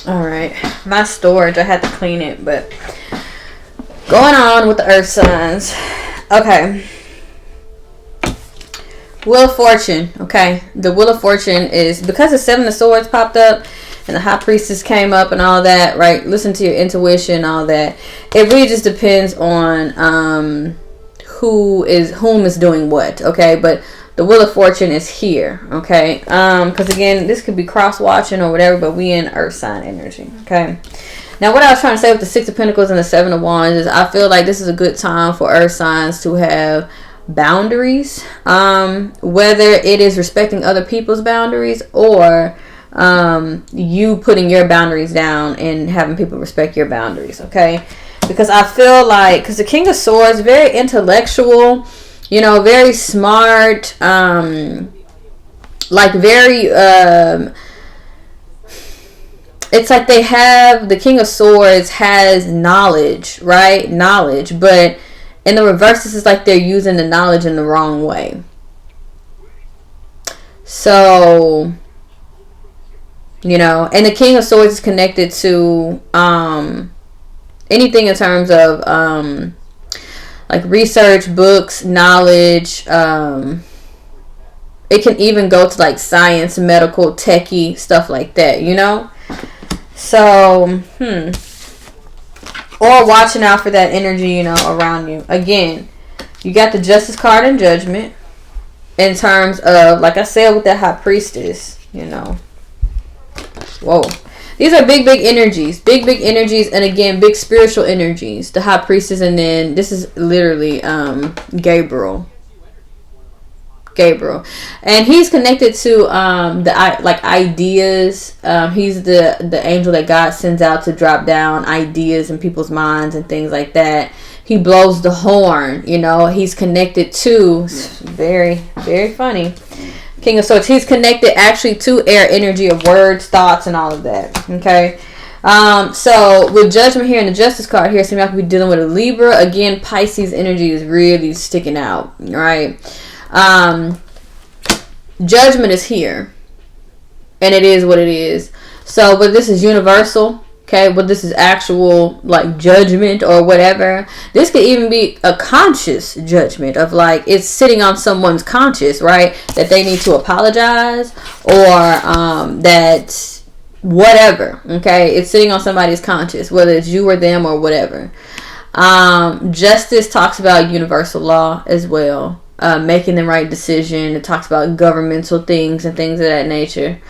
All right, my storage, I had to clean it, but going on with the earth signs. Okay, Wheel of Fortune. Okay, the Wheel of Fortune is because the Seven of Swords popped up and the High Priestess came up and all that, right? Listen to your intuition, all that. It really just depends on whom is doing what. Okay, but the Wheel of Fortune is here. Okay, because again, this could be cross watching or whatever, but we in earth sign energy. Okay. Now, what I was trying to say with the Six of Pentacles and the Seven of Wands is I feel like this is a good time for earth signs to have boundaries, whether it is respecting other people's boundaries or you putting your boundaries down and having people respect your boundaries. Okay, because I feel like, because the King of Swords, very intellectual, you know, very smart, like very it's like they have, the King of Swords has knowledge, right? Knowledge, but in the reverse, this is like they're using the knowledge in the wrong way. So, you know, and the King of Swords is connected to anything in terms of like research, books, knowledge. It can even go to like science, medical, techie, stuff like that, you know? So, or watching out for that energy, you know, around you. Again, you got the Justice card and Judgment in terms of, like I said, with that High Priestess, you know. Whoa. These are big, big energies. Big, big energies. And again, big spiritual energies. The High Priestess, and then this is literally Gabriel. And he's connected to like ideas. He's the angel that God sends out to drop down ideas in people's minds and things like that. He blows the horn, you know. He's connected to, very, very funny, King of Swords. He's connected actually to air energy of words, thoughts, and all of that. Okay. So with Judgment here and the Justice card here, so you have to be dealing with a Libra. Again, Pisces energy is really sticking out, right? Judgment is here, and it is what it is. So, but this is universal, okay? But this is actual, like, judgment or whatever. This could even be a conscious judgment of, like, it's sitting on someone's conscious, right? That they need to apologize, or that whatever, okay? It's sitting on somebody's conscious, whether it's you or them or whatever. Justice talks about universal law as well. Making the right decision. It talks about governmental things and things of that nature.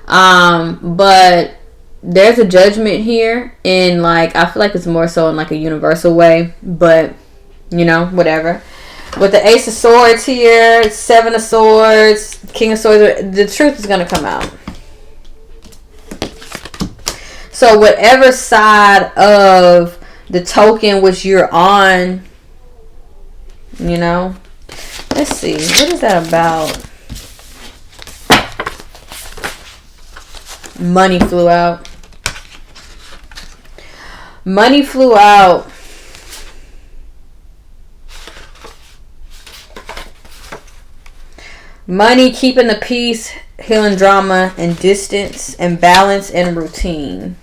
But there's a judgment here in, like, I feel like it's more so in like a universal way, but you know, whatever. With the Ace of Swords here, Seven of Swords, King of Swords, the truth is going to come out. So whatever side of the token which you're on, you know, let's see, what is that about? Money flew out. Money flew out. Money, keeping the peace, healing drama and distance, and balance and routine.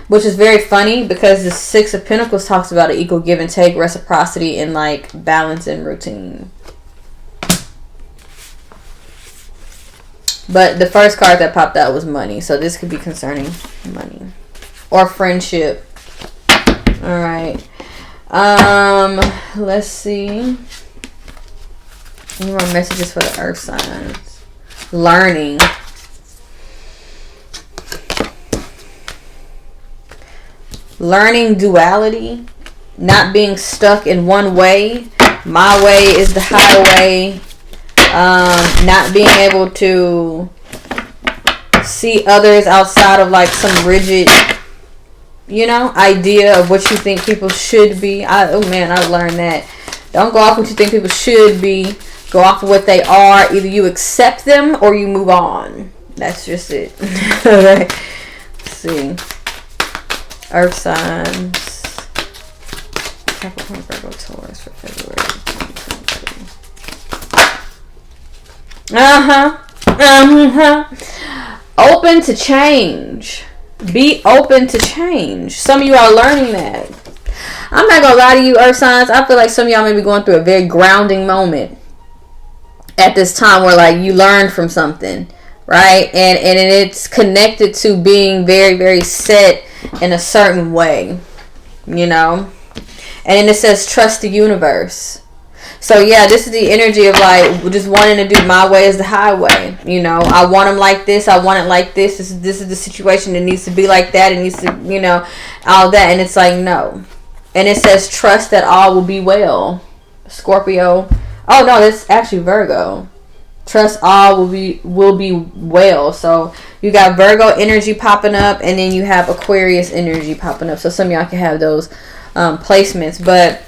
Which is very funny because the Six of Pentacles talks about an equal give and take, reciprocity, and like balance and routine. But the first card that popped out was money. So this could be concerning money. Or friendship. Alright. Let's see. Any more messages for the earth signs? Learning. Learning duality. Not being stuck in one way. My way is the highway. Not being able to see others outside of like some rigid, you know, idea of what you think people should be. Oh man, I learned that. Don't go off what you think people should be. Go off of what they are. Either you accept them or you move on. That's just it. Alright. Let's see. Earth signs. Capricorn, Virgo, Taurus for February 2023. Open to change. Be open to change. Some of you are learning that. I'm not gonna lie to you, earth signs. I feel like some of y'all may be going through a very grounding moment at this time, where like you learned from something, right? And it's connected to being very, very set in a certain way, you know. And then it says trust the universe. So yeah, this is the energy of like just wanting to do my way is the highway. You know, I want them like this. I want it like this. This is the situation. It needs to be like that. It needs to, you know, all that. And it's like, no. And it says trust that all will be well. Scorpio. Oh no, that's actually Virgo. Trust all will be well. So you got Virgo energy popping up, and then you have Aquarius energy popping up. So some of y'all can have those placements, but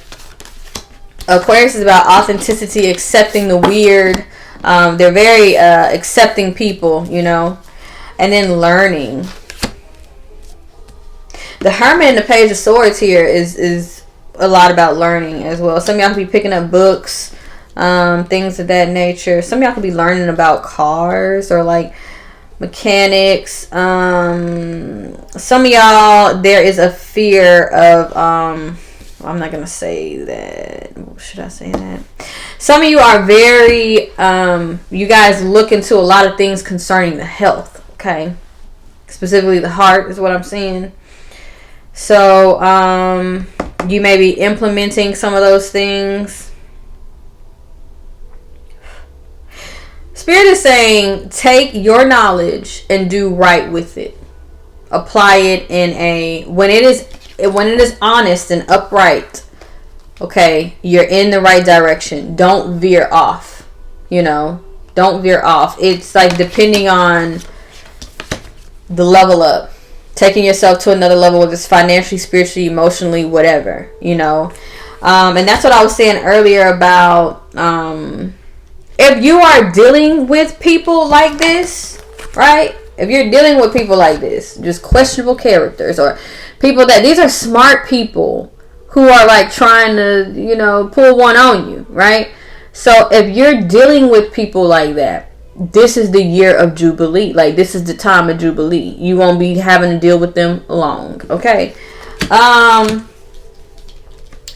Aquarius is about authenticity, accepting the weird. They're very accepting people, you know. And then learning. The Hermit and the Page of Swords here is a lot about learning as well. Some of y'all could be picking up books, things of that nature. Some of y'all could be learning about cars or like mechanics. Some of y'all, there is a fear of I'm not gonna say that. Should I say that? Some of you are very you guys look into a lot of things concerning the health, okay? Specifically the heart is what I'm seeing. So you may be implementing some of those things. Spirit is saying take your knowledge and do right with it. Apply it in a when it is honest and upright. Okay, you're in the right direction. Don't veer off. You know, don't veer off. It's like depending on the level up, taking yourself to another level, whether it's financially, spiritually, emotionally, whatever, you know. And that's what I was saying earlier about if you are dealing with people like this, right? If you're dealing with people like this, just questionable characters, or people that, these are smart people who are like trying to, you know, pull one on you, right? So if you're dealing with people like that, this is the year of Jubilee. Like, this is the time of Jubilee. You won't be having to deal with them long, okay?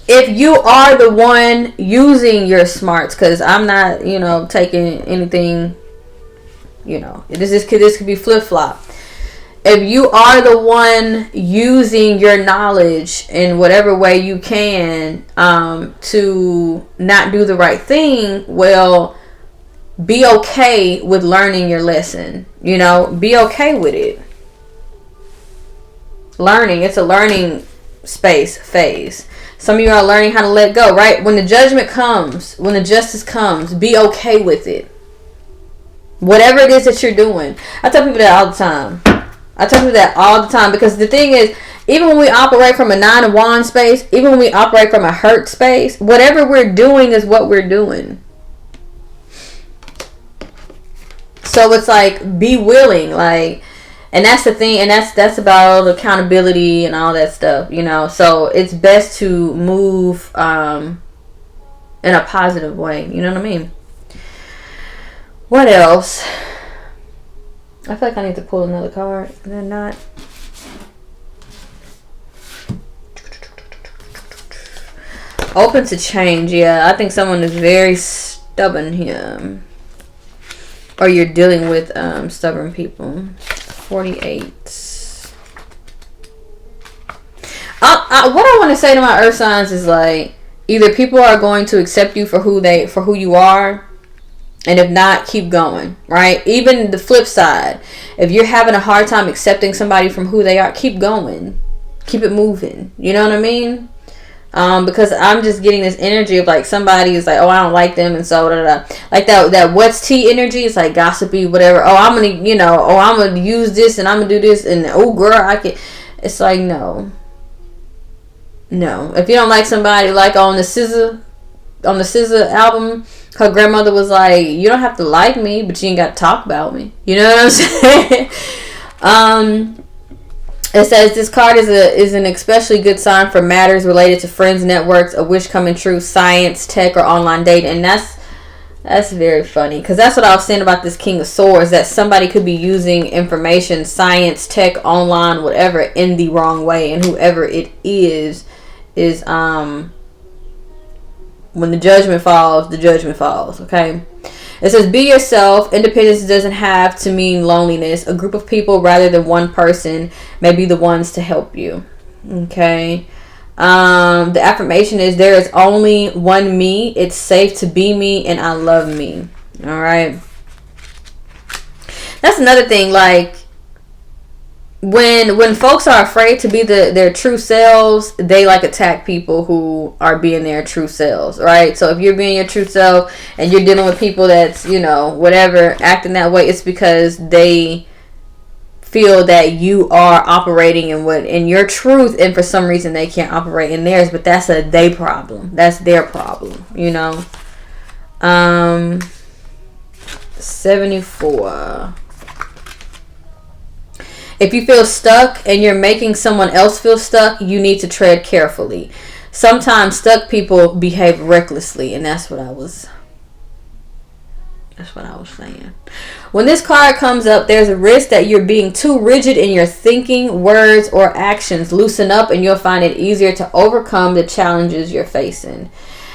If you are the one using your smarts, because I'm not, you know, taking anything, you know, this could be flip-flop. If you are the one using your knowledge in whatever way you can to not do the right thing, well, be okay with learning your lesson. You know, be okay with it. Learning, it's a learning phase. Some of you are learning how to let go, right? When the judgment comes, when the justice comes, be okay with it. Whatever it is that you're doing. I tell people that all the time. Because the thing is, even when we operate from a 9 of Wands space, even when we operate from a hurt space, whatever we're doing is what we're doing. So it's like, be willing, like, and that's the thing, and that's about accountability and all that stuff, you know. So it's best to move in a positive way, you know what I mean? What else? I feel like I need to pull another card. And then not. Open to change. Yeah, I think someone is very stubborn here. Or you're dealing with stubborn people. 48. What I want to say to my earth signs is like, either people are going to accept you for who you are, and if not, keep going, right? Even the flip side, if you're having a hard time accepting somebody from who they are, keep going, keep it moving. You know what I mean? Because I'm just getting this energy of like somebody is like, oh, I don't like them, and so like that what's tea energy. It's like gossipy, whatever. Oh, I'm gonna use this and I'm gonna do this, and oh, girl, I can. It's like no. If you don't like somebody, like on the SZA album, her grandmother was like, you don't have to like me, but you ain't got to talk about me. You know what I'm saying? It says this card is an especially good sign for matters related to friends, networks, a wish coming true, science, tech, or online dating. And That's very funny, because that's what I was saying about this King of Swords, that somebody could be using information, science, tech, online, whatever, in the wrong way, and whoever it is when the judgment falls, okay? It says, be yourself. Independence doesn't have to mean loneliness. A group of people rather than one person may be the ones to help you, okay? The affirmation is, there is only one me. It's safe to be me, and I love me. All right. That's another thing. Like, when folks are afraid to be their true selves, they like attack people who are being their true selves, right? So if you're being your true self and you're dealing with people that's, you know, whatever, acting that way, it's because they feel that you are operating in your truth, and for some reason they can't operate in theirs, but that's a they problem. That's their problem, you know. 74. If you feel stuck and you're making someone else feel stuck, you need to tread carefully. Sometimes stuck people behave recklessly, and that's what I was saying. When this card comes up, there's a risk that you're being too rigid in your thinking, words, or actions. Loosen up and you'll find it easier to overcome the challenges you're facing.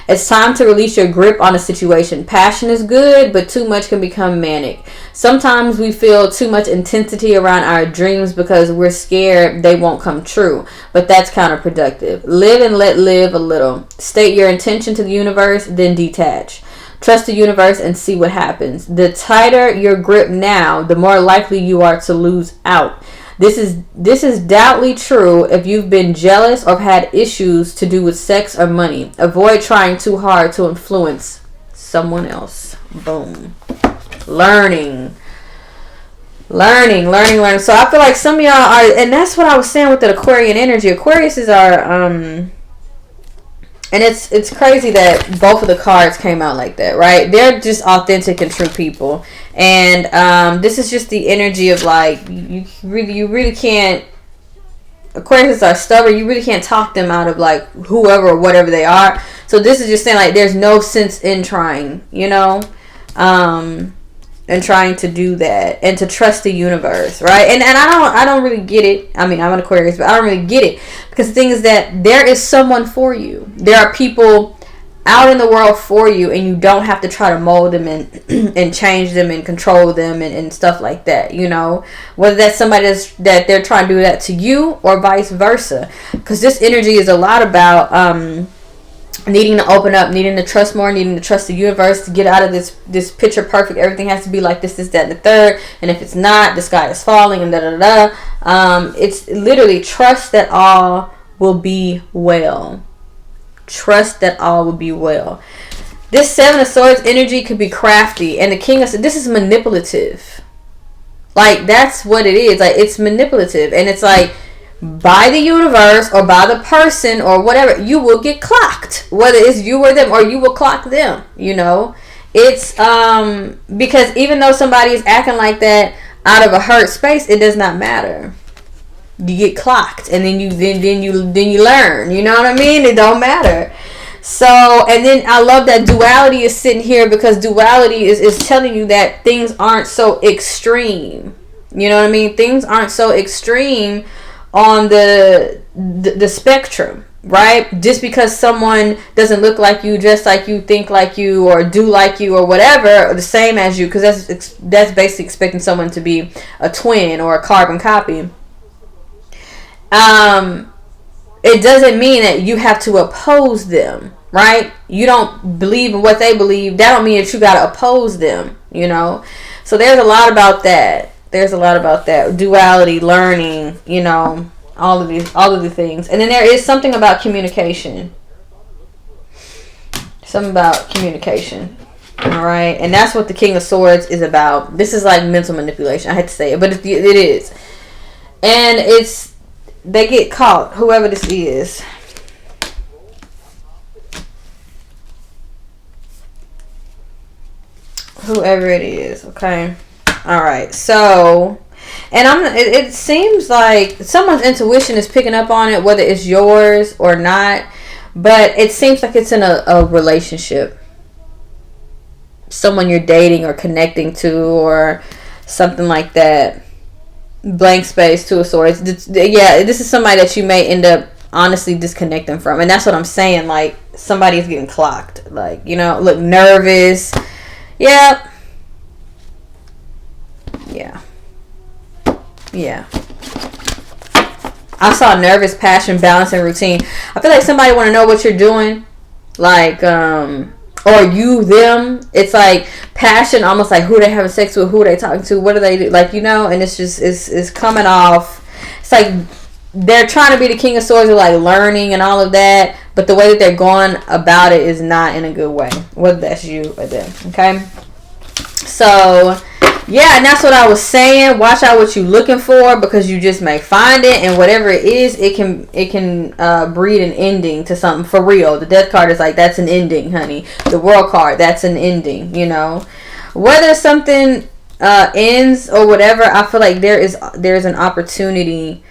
It's time to release your grip on a situation. Passion is good, but too much can become manic. Sometimes we feel too much intensity around our dreams because we're scared they won't come true, but that's counterproductive. Live and let live a little. State your intention to the universe, then detach. Trust the universe and see what happens. The tighter your grip now, the more likely you are to lose out. This is doubly true if you've been jealous or had issues to do with sex or money. Avoid trying too hard to influence someone else. Boom. Learning. So I feel like some of y'all are, and that's what I was saying with the Aquarian energy. Aquariuses are and it's crazy that both of the cards came out like that, right? They're just authentic and true people. And this is just the energy of, like, you really can't, Aquariuses are stubborn. You really can't talk them out of, like, whoever or whatever they are. So this is just saying, like, there's no sense in trying, you know? And trying to do that, and to trust the universe, right? And I don't really get it. I mean, I'm an Aquarius, but I don't really get it, because the thing is that there is someone for you. There are people out in the world for you, and you don't have to try to mold them and change them and control them and stuff like that, you know? Whether that's somebody that they're trying to do that to you, or vice versa, because this energy is a lot about needing to open up, needing to trust more, needing to trust the universe to get out of this picture perfect. Everything has to be like this, that, and the third. And if it's not, the sky is falling, and it's literally trust that all will be well. Trust that all will be well. This Seven of Swords energy could be crafty, and the King of Swords, this is manipulative. Like, that's what it is. Like, it's manipulative, and it's like, by the universe or by the person or whatever, you will get clocked, whether it's you or them, or you will clock them, you know. It's because even though somebody is acting like that out of a hurt space, it does not matter. You get clocked, and then you learn, you know what I mean? It don't matter. So, and then I love that duality is sitting here, because duality is telling you that things aren't so extreme, you know what I mean? Things aren't so extreme on the spectrum, right? Just because someone doesn't look like you, dress like you, think like you, or do like you, or whatever, or the same as you, because that's basically expecting someone to be a twin or a carbon copy. It doesn't mean that you have to oppose them, right? You don't believe in what they believe. That don't mean that you got to oppose them, you know? So there's a lot about that. Duality, learning, you know, all of the things. And then there is something about communication. All right. And that's what the King of Swords is about. This is like mental manipulation. I had to say it, but it is. And they get caught, whoever this is. Whoever it is, okay? All right, so, and it seems like someone's intuition is picking up on it, whether it's yours or not, but it seems like it's in a relationship. someone you're dating or connecting to or something like that. Blank space, Two of Swords. Yeah, this is somebody that you may end up honestly disconnecting from, and that's what I'm saying. Like, somebody is getting clocked, like, you know, look nervous. Yeah, yeah, yeah. I saw nervous, passion, balance, and routine. I feel like somebody want to know what you're doing, like, or you, them. It's like passion, almost like who they having sex with, who they talking to, what do they do, like, you know. And it's just it's coming off. It's like they're trying to be the King of Swords with, like, learning and all of that, but the way that they're going about it is not in a good way, whether that's you or them. Okay, so yeah, and that's what I was saying. Watch out what you're looking for, because you just may find it, and whatever it is, it can breed an ending to something for real. The Death card is like, that's an ending, honey. The World card, that's an ending. You know, whether something ends or whatever, I feel like there's an opportunity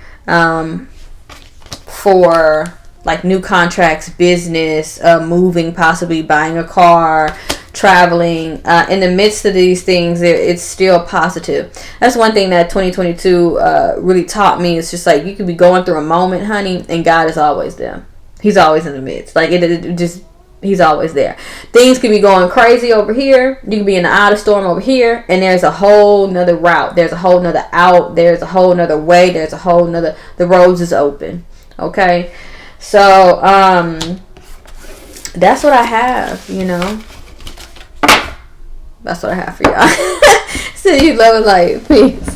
for, like, new contracts, business, moving, possibly buying a car, traveling. In the midst of these things, it's still positive. That's one thing that 2022 really taught me. It's just like, you could be going through a moment, honey, and God is always there. He's always in the midst. Like, He's always there. Things could be going crazy over here. You could be in the eye of the storm over here, and there's a whole nother route. There's a whole nother out. There's a whole nother way. There's a whole nother. The roads is open. Okay, so that's what I have. You know, that's what I have for y'all. See you, love and light. Peace.